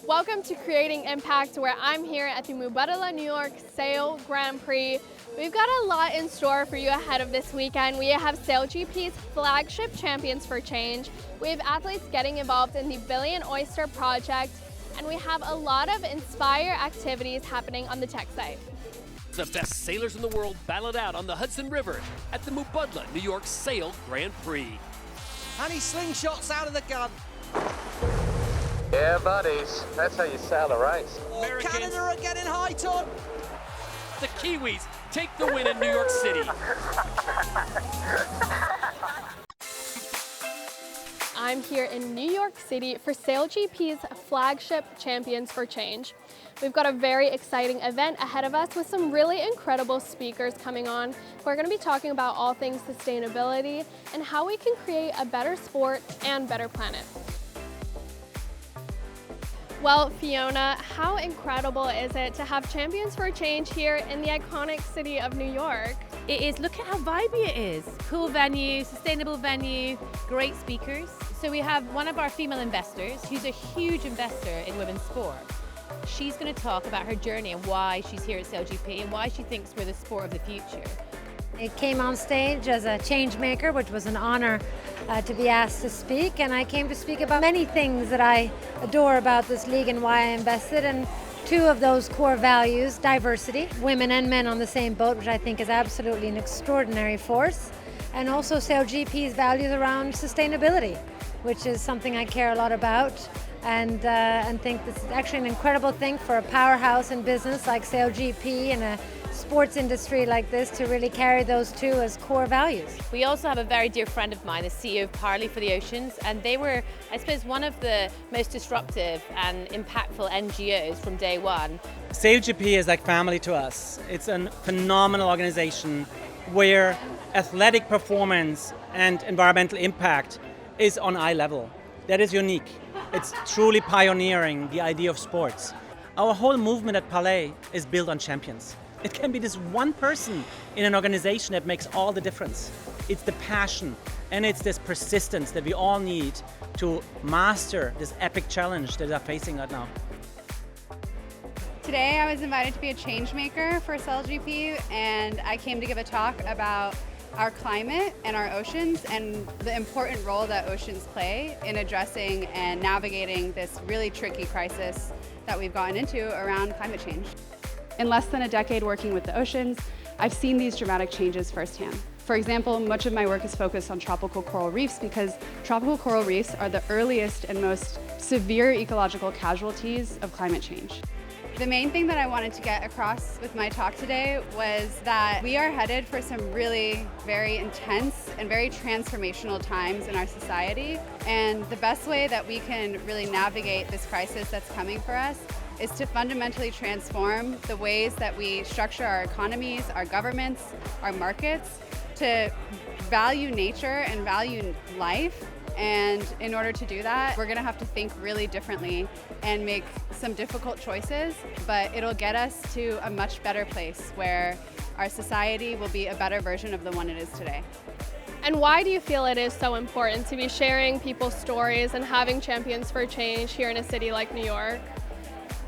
Welcome to Creating Impact, where I'm here at the Mubadala New York Sail Grand Prix. We've got a lot in store for you ahead of this weekend. We have SailGP's flagship Champions for Change. We have athletes getting involved in the Billion Oyster Project, and we have a lot of Inspire activities happening on the tech site. The best sailors in the world battle it out on the Hudson River at the Mubadala New York Sail Grand Prix. And he slingshots out of the gun. Yeah, buddies, that's how you sail a race. Oh, Canada are getting high, Todd. The Kiwis take the win in New York City. I'm here in New York City for SailGP's flagship Champions for Change. We've got a very exciting event ahead of us with some really incredible speakers coming on. We're going to be talking about all things sustainability and how we can create a better sport and better planet. Well, Fiona, how incredible is it to have Champions for Change here in the iconic city of New York? It is. Look at how vibey it is. Cool venue, sustainable venue, great speakers. So we have one of our female investors who's a huge investor in women's sport. She's going to talk about her journey and why she's here at SailGP and why she thinks we're the sport of the future. I came on stage as a change maker, which was an honor to be asked to speak, and I came to speak about many things that I adore about this league and why I invested, and two of those core values, diversity, women and men on the same boat, which I think is absolutely an extraordinary force, and also SailGP's values around sustainability, which is something I care a lot about, and think this is actually an incredible thing for a powerhouse in business like SailGP and a sports industry like this to really carry those two as core values. We also have a very dear friend of mine, the CEO of Parley for the Oceans, and they were, I suppose, one of the most disruptive and impactful NGOs from day one. SailGP is like family to us. It's a phenomenal organization where athletic performance and environmental impact is on eye level. That is unique. It's truly pioneering the idea of sports. Our whole movement at Parley is built on champions. It can be this one person in an organization that makes all the difference. It's the passion and it's this persistence that we all need to master this epic challenge that we are facing right now. Today I was invited to be a change maker for SailGP, and I came to give a talk about our climate and our oceans and the important role that oceans play in addressing and navigating this really tricky crisis that we've gotten into around climate change. In less than a decade working with the oceans, I've seen these dramatic changes firsthand. For example, much of my work is focused on tropical coral reefs because tropical coral reefs are the earliest and most severe ecological casualties of climate change. The main thing that I wanted to get across with my talk today was that we are headed for some really very intense and very transformational times in our society. And the best way that we can really navigate this crisis that's coming for us is to fundamentally transform the ways that we structure our economies, our governments, our markets, to value nature and value life. And in order to do that, we're going to have to think really differently and make some difficult choices, but it'll get us to a much better place where our society will be a better version of the one it is today. And why do you feel it is so important to be sharing people's stories and having Champions for Change here in a city like New York?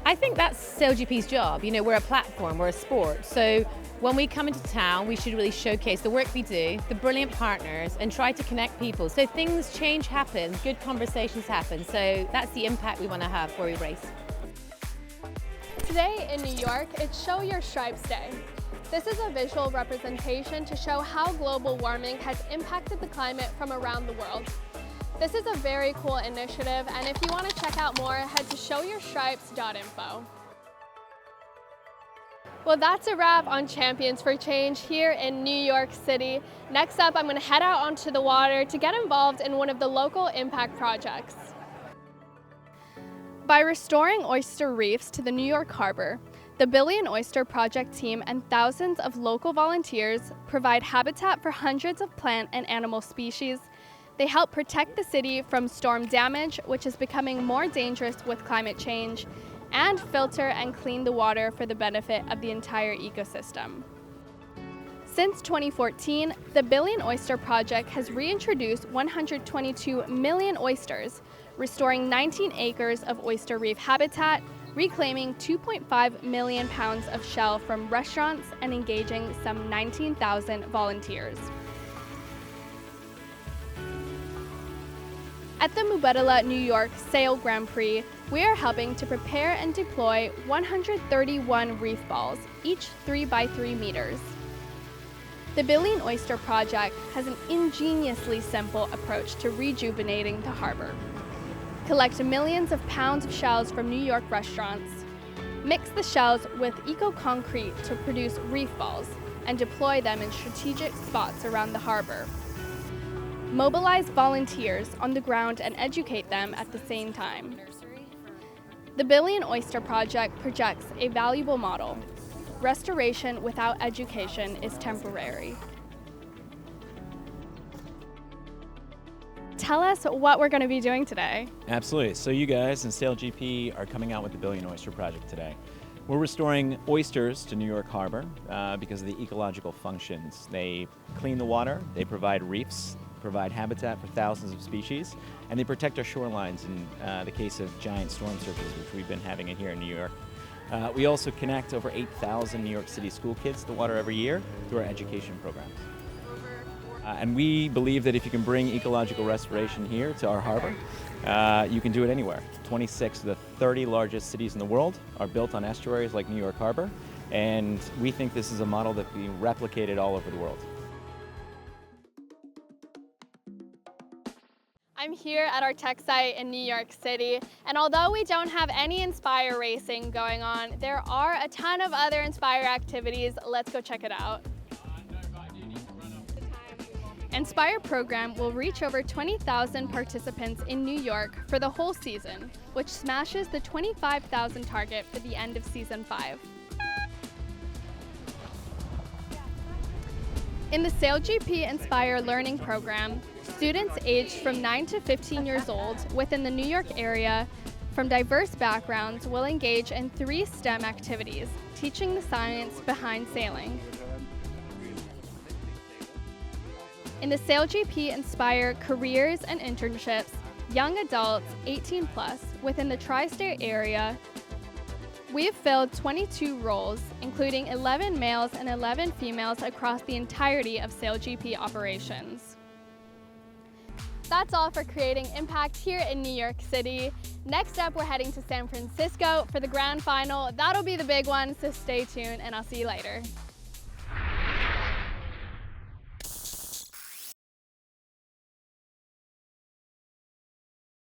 I think that's SailGP's job. You know, we're a platform, we're a sport. So when we come into town, we should really showcase the work we do, the brilliant partners, and try to connect people. So things change happen, good conversations happen. So that's the impact we want to have where we race. Today in New York, it's Show Your Stripes Day. This is a visual representation to show how global warming has impacted the climate from around the world. This is a very cool initiative, and if you want to check out more, head to showyourstripes.info. Well, that's a wrap on Champions for Change here in New York City. Next up, I'm going to head out onto the water to get involved in one of the local impact projects. By restoring oyster reefs to the New York harbor, the Billion Oyster Project team and thousands of local volunteers provide habitat for hundreds of plant and animal species. They help protect the city from storm damage, which is becoming more dangerous with climate change, and filter and clean the water for the benefit of the entire ecosystem. Since 2014, the Billion Oyster Project has reintroduced 122 million oysters, restoring 19 acres of oyster reef habitat, reclaiming 2.5 million pounds of shell from restaurants, and engaging some 19,000 volunteers. At the Mubadala New York Sail Grand Prix, we are helping to prepare and deploy 131 reef balls, each 3 by 3 meters. The Billion Oyster Project has an ingeniously simple approach to rejuvenating the harbor. Collect millions of pounds of shells from New York restaurants, mix the shells with eco-concrete to produce reef balls, and deploy them in strategic spots around the harbor. Mobilize volunteers on the ground and educate them at the same time. The Billion Oyster Project projects a valuable model. Restoration without education is temporary. Tell us what we're going to be doing today. Absolutely. So you guys in SailGP are coming out with the Billion Oyster Project today. We're restoring oysters to New York Harbor because of the ecological functions. They clean the water, they provide reefs, provide habitat for thousands of species, and they protect our shorelines in the case of giant storm surges, which we've been having here in New York. We also connect over 8,000 New York City school kids to water every year through our education programs. And we believe that if you can bring ecological restoration here to our harbor, you can do it anywhere. 26 of the 30 largest cities in the world are built on estuaries like New York Harbor, and we think this is a model that can be replicated all over the world. I'm here at our tech site in New York City, and although we don't have any Inspire racing going on, there are a ton of other Inspire activities. Let's go check it out. Inspire program will reach over 20,000 participants in New York for the whole season, which smashes the 25,000 target for the end of season 5. In the SailGP Inspire Learning Program, students aged from 9 to 15 years old within the New York area from diverse backgrounds will engage in 3 STEM activities, teaching the science behind sailing. In the SailGP Inspire Careers and Internships, young adults 18 plus within the tri-state area, we have filled 22 roles, including 11 males and 11 females across the entirety of SailGP operations. That's all for creating impact here in New York City. Next up, we're heading to San Francisco for the grand final. That'll be the big one, so stay tuned and I'll see you later.